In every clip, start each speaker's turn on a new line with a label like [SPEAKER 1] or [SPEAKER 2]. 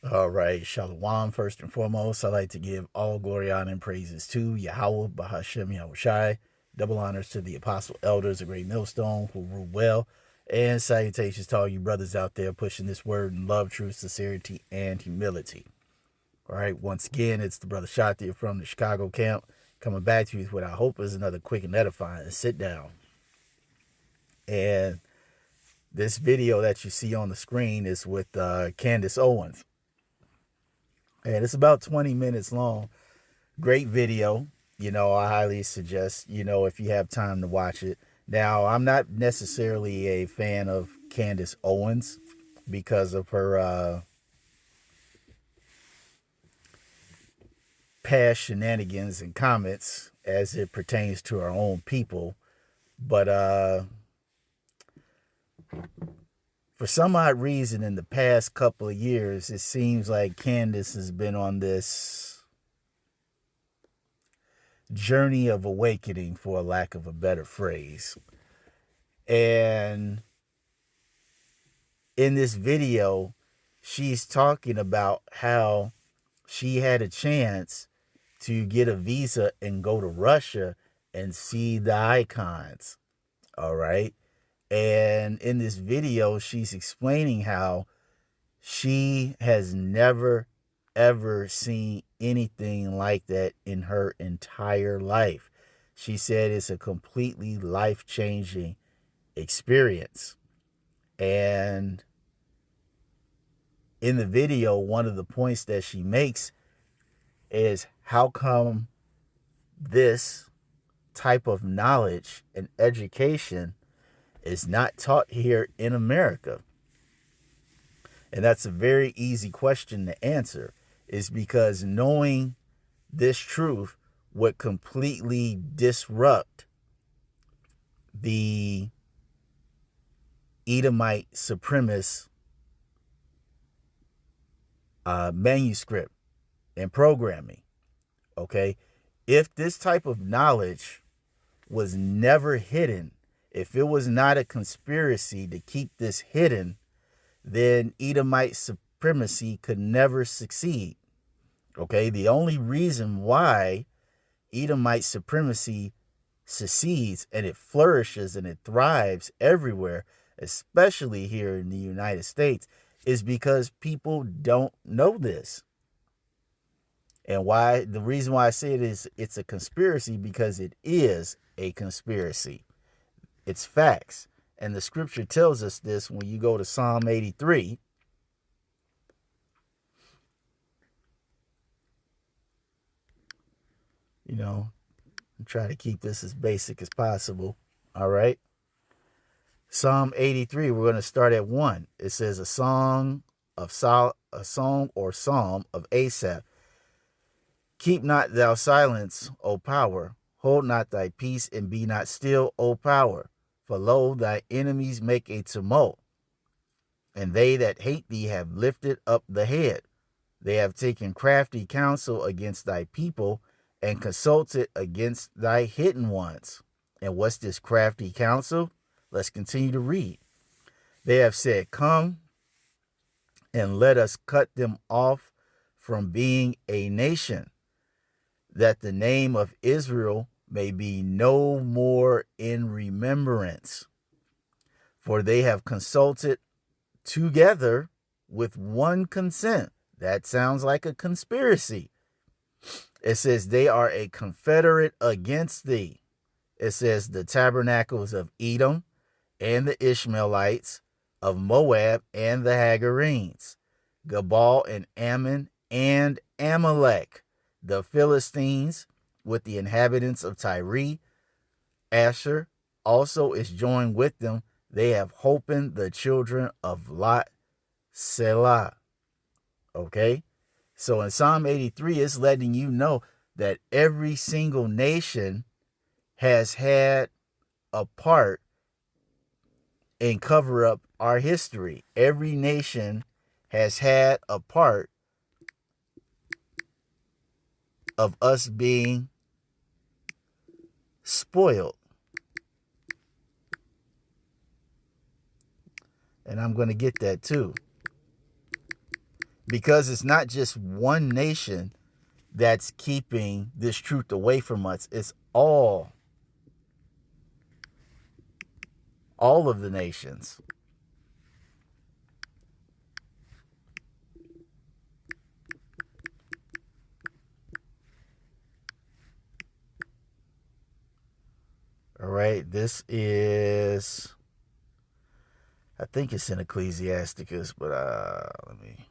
[SPEAKER 1] All right, Shalom. First and foremost, I'd like to give all glory, honor, and praises to Yahweh, Bahashem, Yahushai. Double honors to the apostle elders, a great millstone who rule well. And salutations to all you brothers out there pushing this word in love, truth, sincerity, and humility. All right, once again, it's the brother Shatia from the Chicago camp coming back to you with what I hope is another quick and edifying. Sit down. And this video that you see on the screen is with Candace Owens. And it's about 20 minutes long. Great video. I highly suggest, if you have time to watch it. Now, I'm not necessarily a fan of Candace Owens because of her past shenanigans and comments as it pertains to our own people. But for some odd reason, in the past couple of years, it seems like Candace has been on this journey of awakening, for a lack of a better phrase. And in this video, she's talking about how she had a chance to get a visa and go to Russia and see the icons. All right. And in this video, she's explaining how she has never, ever seen anything like that in her entire life. She said it's a completely life-changing experience. And in the video, one of the points that she makes is how come this type of knowledge and education is not taught here in America? And that's a very easy question to answer, is because knowing this truth would completely disrupt the Edomite supremacist manuscript and programming. Okay? If this type of knowledge was never hidden, if it was not a conspiracy to keep this hidden, then Edomite supremacy could never succeed. Okay? The only reason why Edomite supremacy succeeds and it flourishes and it thrives everywhere, especially here in the United States, is because people don't know this. And why? The reason why I say it is it's a conspiracy, because it is a conspiracy. It's facts. And the scripture tells us this when you go to Psalm 83. Try to keep this as basic as possible. All right. Psalm 83, we're going to start at 1. It says, a song or psalm of Asaph. Keep not thou silence, O power. Hold not thy peace, and be not still, O power. For lo, thy enemies make a tumult, and they that hate thee have lifted up the head. They have taken crafty counsel against thy people, and consulted against thy hidden ones. And what's this crafty counsel? Let's continue to read. They have said, come and let us cut them off from being a nation, that the name of Israel may be no more in remembrance. For they have consulted together with one consent. That sounds like a conspiracy. It says they are a confederate against thee. It says the tabernacles of Edom and the Ishmaelites, of Moab and the Hagarenes, Gabal and Ammon and Amalek, the Philistines with the inhabitants of Tyre. Asher also is joined with them. They have holpen the children of Lot, Selah. Okay? So in Psalm 83, it's letting you know that every single nation has had a part in cover up our history. Every nation has had a part of us being spoiled. And I'm going to get that too. Because it's not just one nation that's keeping this truth away from us. It's all of the nations. All right, this is, I think it's in Ecclesiasticus, but let me.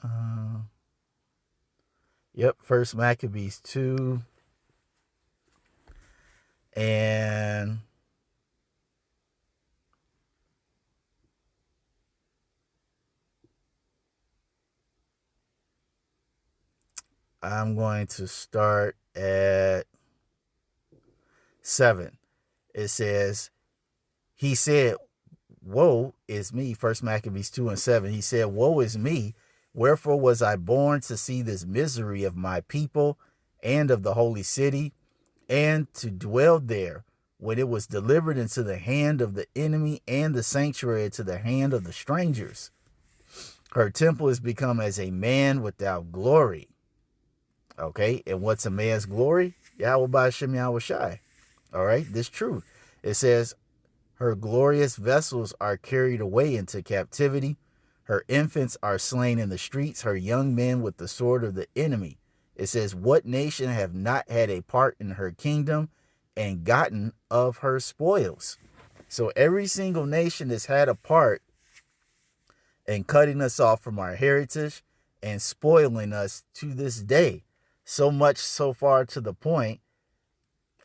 [SPEAKER 1] Uh, yep, First Maccabees 2, and I'm going to start at 7. It says, he said, woe is me. First Maccabees 2 and 7. He said, woe is me. Wherefore was I born to see this misery of my people and of the holy city, and to dwell there, when it was delivered into the hand of the enemy, and the sanctuary into the hand of the strangers. Her temple is become as a man without glory. Okay, and what's a man's glory? Yahweh Ba'ashem Yahweh Shai. All right, this truth. It says, her glorious vessels are carried away into captivity. Her infants are slain in the streets, her young men with the sword of the enemy. It says, what nation have not had a part in her kingdom and gotten of her spoils? So every single nation has had a part in cutting us off from our heritage and spoiling us to this day. So much so far to the point,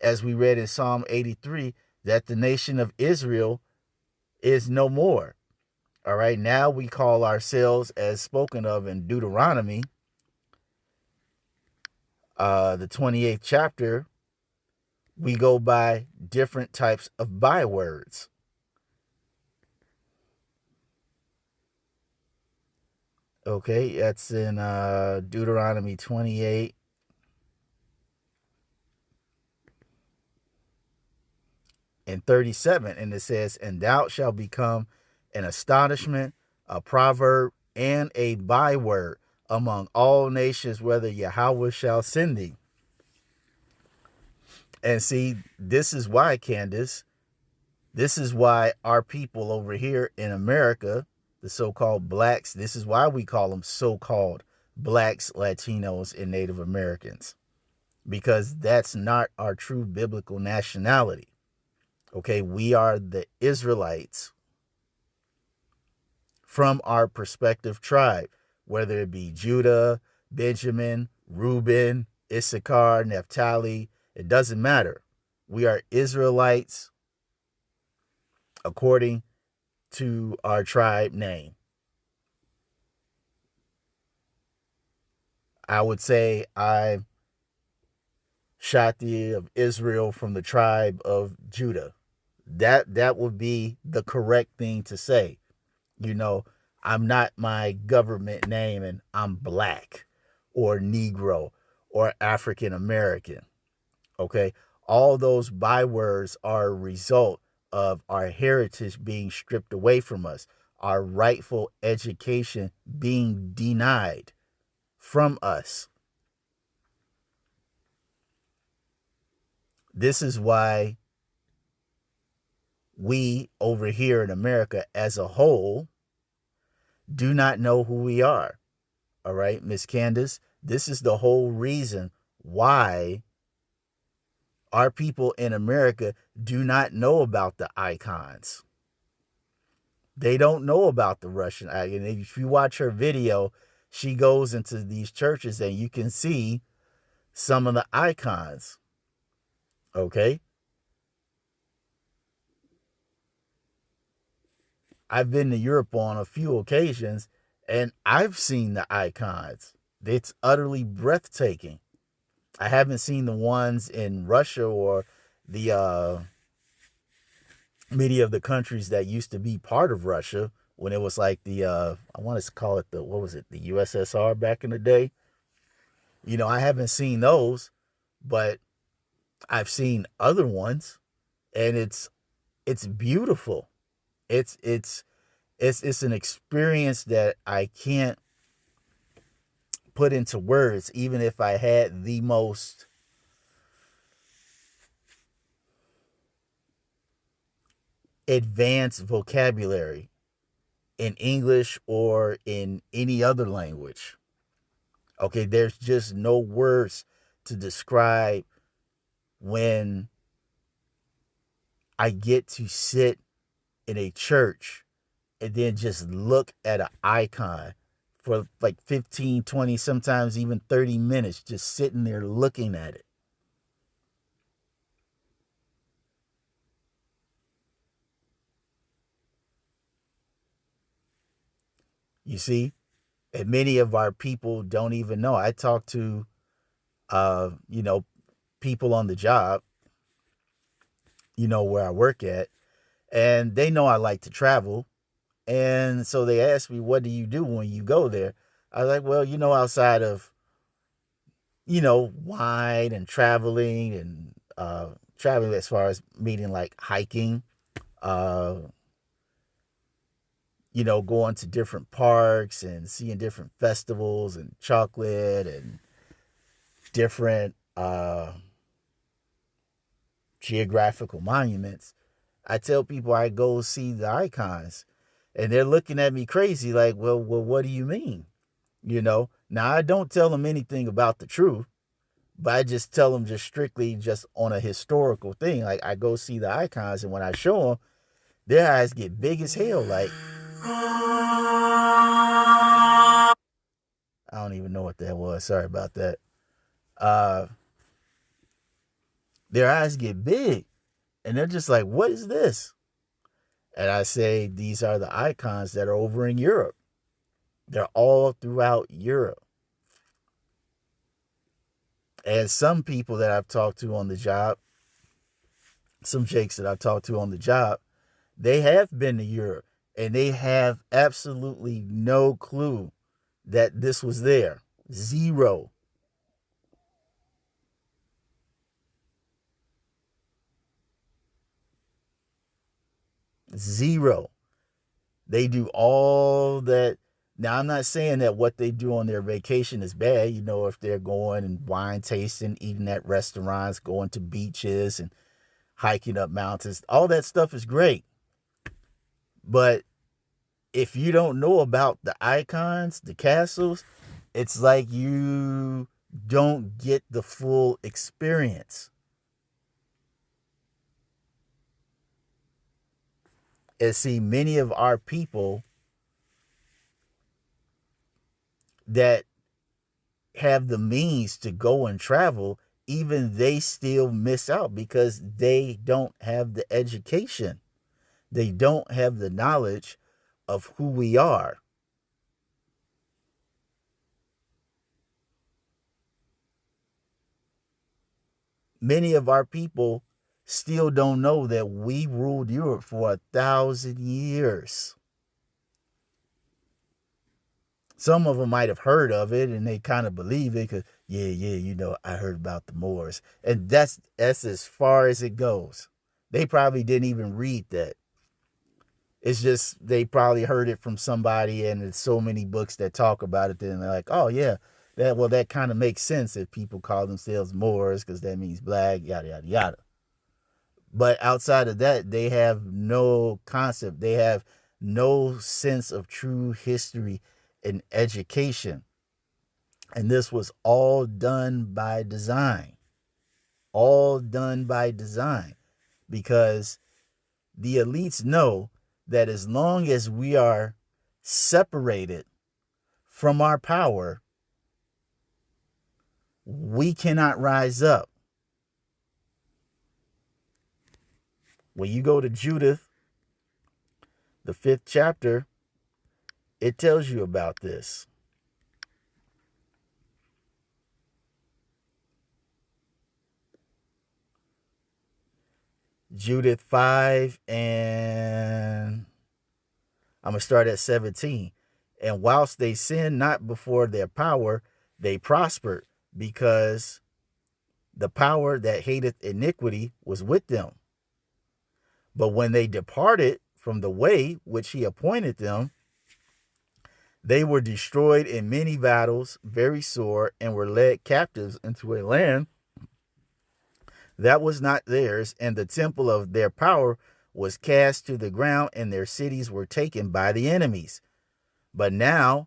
[SPEAKER 1] as we read in Psalm 83, that the nation of Israel is no more. All right, now we call ourselves, as spoken of in Deuteronomy, the 28th chapter, we go by different types of bywords. Okay, that's in Deuteronomy 28. And 37, and it says, and thou shalt become an astonishment, a proverb, and a byword among all nations, whether Yahweh shall send thee. And see, this is why, Candace, this is why our people over here in America, the so-called blacks, this is why we call them so-called blacks, Latinos, and Native Americans, because that's not our true biblical nationality. Okay, we are the Israelites from our prospective tribe, whether it be Judah, Benjamin, Reuben, Issachar, Naphtali, it doesn't matter. We are Israelites according to our tribe name. I would say I'm Shati of Israel from the tribe of Judah. That would be the correct thing to say. You know, I'm not my government name and I'm black or Negro or African American. Okay. All those bywords are a result of our heritage being stripped away from us, our rightful education being denied from us. This is why we over here in America as a whole do not know who we are. All right, Miss Candace, this is the whole reason why our people in America do not know about the icons. They don't know about the Russian icon. And if you watch her video, she goes into these churches and you can see some of the icons. Okay. I've been to Europe on a few occasions, and I've seen the icons. It's utterly breathtaking. I haven't seen the ones in Russia or the many of the countries that used to be part of Russia when it was like the I want to call it the, what was it, the USSR back in the day. I haven't seen those, but I've seen other ones, and it's beautiful. It's an experience that I can't put into words, even if I had the most advanced vocabulary in English or in any other language. Okay, there's just no words to describe when I get to sit in a church and then just look at an icon for like 15, 20, sometimes even 30 minutes, just sitting there looking at it. You see? And many of our people don't even know. I talk to, uh, you know, people on the job, where I work at, and they know I like to travel. And so they ask me, what do you do when you go there? I was like, well, outside of, wine and traveling as far as meaning like hiking, uh, going to different parks and seeing different festivals and chocolate and different geographical monuments. I tell people I go see the icons, and they're looking at me crazy like, well, what do you mean? Now I don't tell them anything about the truth, but I just tell them just strictly just on a historical thing. Like, I go see the icons, and when I show them, their eyes get big as hell. Like, I don't even know what that was. Sorry about that. Uh, their eyes get big, and they're just like, what is this? And I say, these are the icons that are over in Europe. They're all throughout Europe. And some people that I've talked to on the job, some jakes that I've talked to on the job, they have been to Europe, and they have absolutely no clue that this was there. Zero. Zero. They do all that. Now, I'm not saying that what they do on their vacation is bad. If they're going and wine tasting, eating at restaurants, going to beaches and hiking up mountains, all that stuff is great. But if you don't know about the icons, the castles, it's like you don't get the full experience. And see, many of our people that have the means to go and travel, even they still miss out because they don't have the education. They don't have the knowledge of who we are. Many of our people still don't know that we ruled Europe for 1,000 years. Some of them might have heard of it and they kind of believe it because, yeah, I heard about the Moors. And that's as far as it goes. They probably didn't even read that. It's just they probably heard it from somebody, and there's so many books that talk about it. Then they're like, oh yeah, that kind of makes sense if people call themselves Moors because that means black, yada yada yada. But outside of that, they have no concept. They have no sense of true history and education. And this was all done by design. All done by design. Because the elites know that as long as we are separated from our power, we cannot rise up. When you go to Judith the 5th chapter, it tells you about this. Judith 5, and I'm going to start at 17. And whilst they sinned not before their power, they prospered, because the power that hateth iniquity was with them. But when they departed from the way which he appointed them, they were destroyed in many battles, very sore, and were led captives into a land that was not theirs, and the temple of their power was cast to the ground, and their cities were taken by the enemies. But now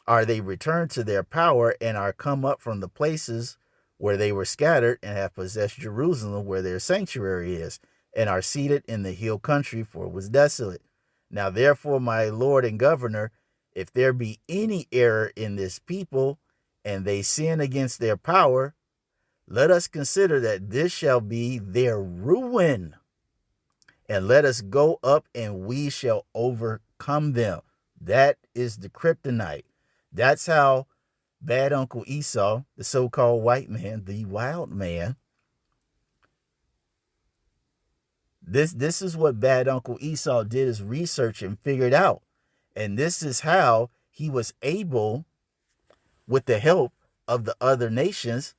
[SPEAKER 1] are they returned to their power, and are come up from the places where they were scattered, and have possessed Jerusalem, where their sanctuary is, and are seated in the hill country, for it was desolate. Now therefore, my Lord and Governor, if there be any error in this people, and they sin against their power, let us consider that this shall be their ruin, and let us go up, and we shall overcome them. That is the kryptonite. That's how bad Uncle Esau, the so-called white man, the wild man, this is what bad Uncle Esau did his research and figured out. And this is how he was able, with the help of the other nations,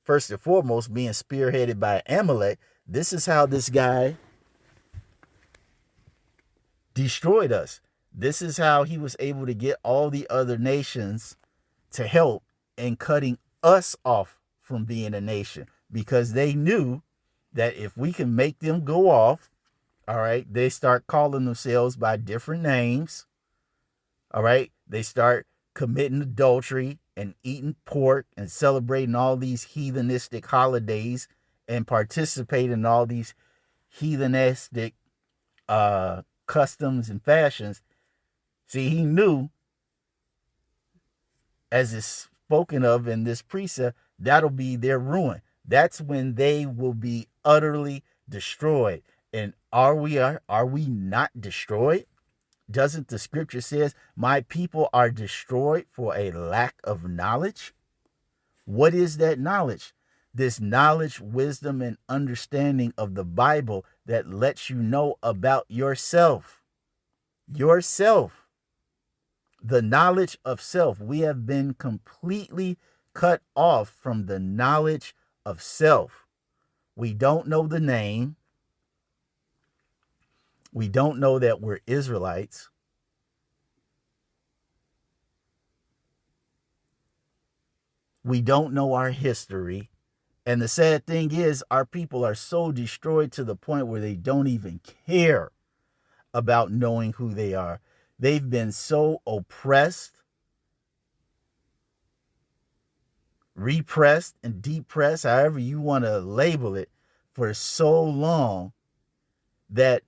[SPEAKER 1] first and foremost being spearheaded by Amalek, this is how this guy destroyed us. This is how he was able to get all the other nations to help in cutting us off from being a nation, because they knew that if we can make them go off, all right, they start calling themselves by different names. All right, they start committing adultery and eating pork and celebrating all these heathenistic holidays and participating in all these heathenistic customs and fashions. See, he knew, as is spoken of in this precept, that'll be their ruin. That's when they will be utterly destroyed. And are we not destroyed? Doesn't the scripture says, my people are destroyed for a lack of knowledge? What is that knowledge? This knowledge, wisdom, and understanding of the Bible that lets you know about yourself. Yourself. The knowledge of self. We have been completely cut off from the knowledge of self. We don't know the name. We don't know that we're Israelites. We don't know our history. And the sad thing is, our people are so destroyed to the point where they don't even care about knowing who they are. They've been so oppressed, repressed, and depressed, however you want to label it, for so long that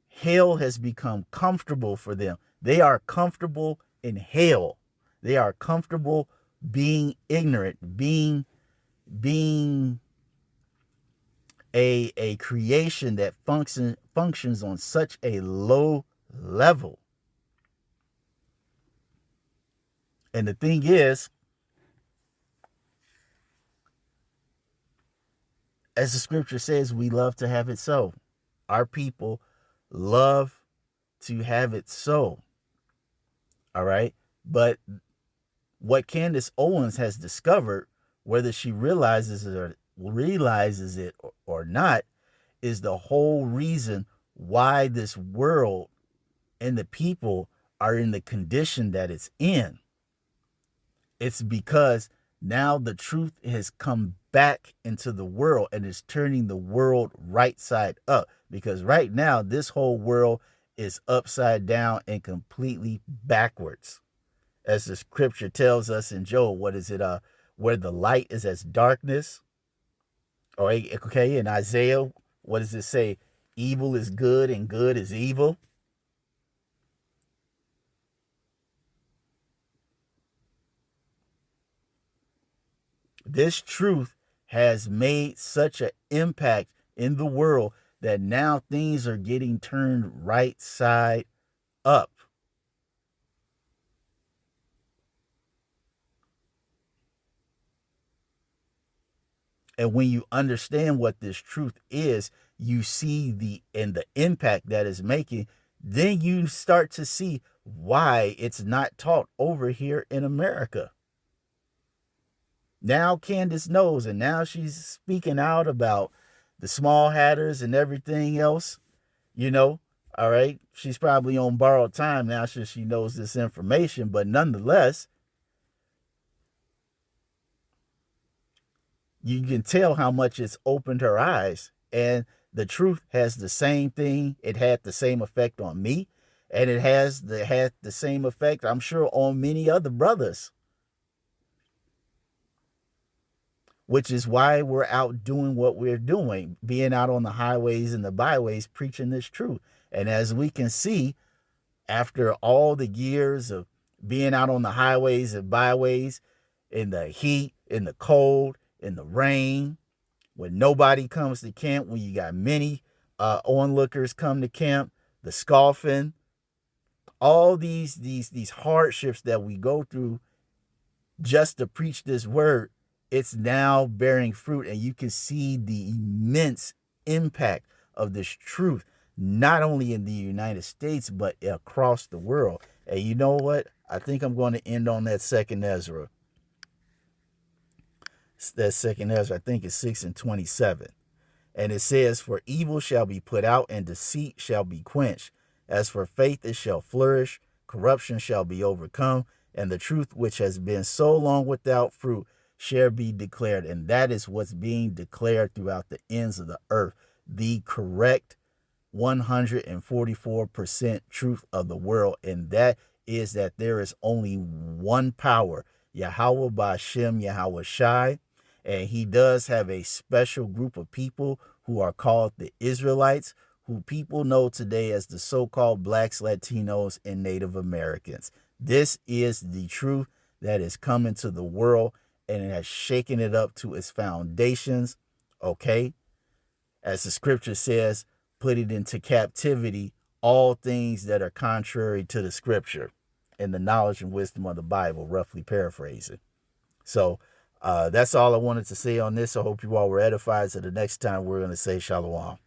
[SPEAKER 1] hell has become comfortable for them. They are comfortable in hell. They are comfortable being ignorant, being a creation that functions on such a low level. And the thing is, as the scripture says, we love to have it so. Our people love to have it so. All right. But what Candace Owens has discovered, whether she realizes it or not, is the whole reason why this world and the people are in the condition that it's in. It's because now the truth has come back into the world and is turning the world right side up. Because right now, this whole world is upside down and completely backwards. As the scripture tells us in Job, what is it? Where the light is as darkness. Or, okay, in Isaiah, what does it say? Evil is good and good is evil. This truth has made such an impact in the world that now things are getting turned right side up. And when you understand what this truth is, you see the impact that it's making, then you start to see why it's not taught over here in America. Now Candace knows, and now she's speaking out about the small hatters and everything else, you know. All right. She's probably on borrowed time now since she knows this information, but nonetheless, you can tell how much it's opened her eyes. And the truth has the same thing. It had the same effect on me. And it had the same effect, I'm sure, on many other brothers. Which is why we're out doing what we're doing, being out on the highways and the byways preaching this truth. And as we can see, after all the years of being out on the highways and byways, in the heat, in the cold, in the rain, when nobody comes to camp, when you got many onlookers come to camp, the scoffing, all these hardships that we go through just to preach this word, it's now bearing fruit, and you can see the immense impact of this truth, not only in the United States, but across the world. And you know what? I think I'm going to end on that second Ezra. That second Ezra, I think it's 6:27. And it says, "For evil shall be put out, and deceit shall be quenched. As for faith, it shall flourish. Corruption shall be overcome, and the truth which has been so long without fruit shall be declared." And that is what's being declared throughout the ends of the earth. The correct 144% truth of the world. And that is that there is only one power, Yahweh Ba'Shem Yahweh Shai. And he does have a special group of people who are called the Israelites, who people know today as the so-called blacks, Latinos, and Native Americans. This is the truth that is coming to the world, and it has shaken it up to its foundations, okay? As the scripture says, put it into captivity, all things that are contrary to the scripture and the knowledge and wisdom of the Bible, roughly paraphrasing. So that's all I wanted to say on this. I hope you all were edified. So the next time we're going to say Shalom.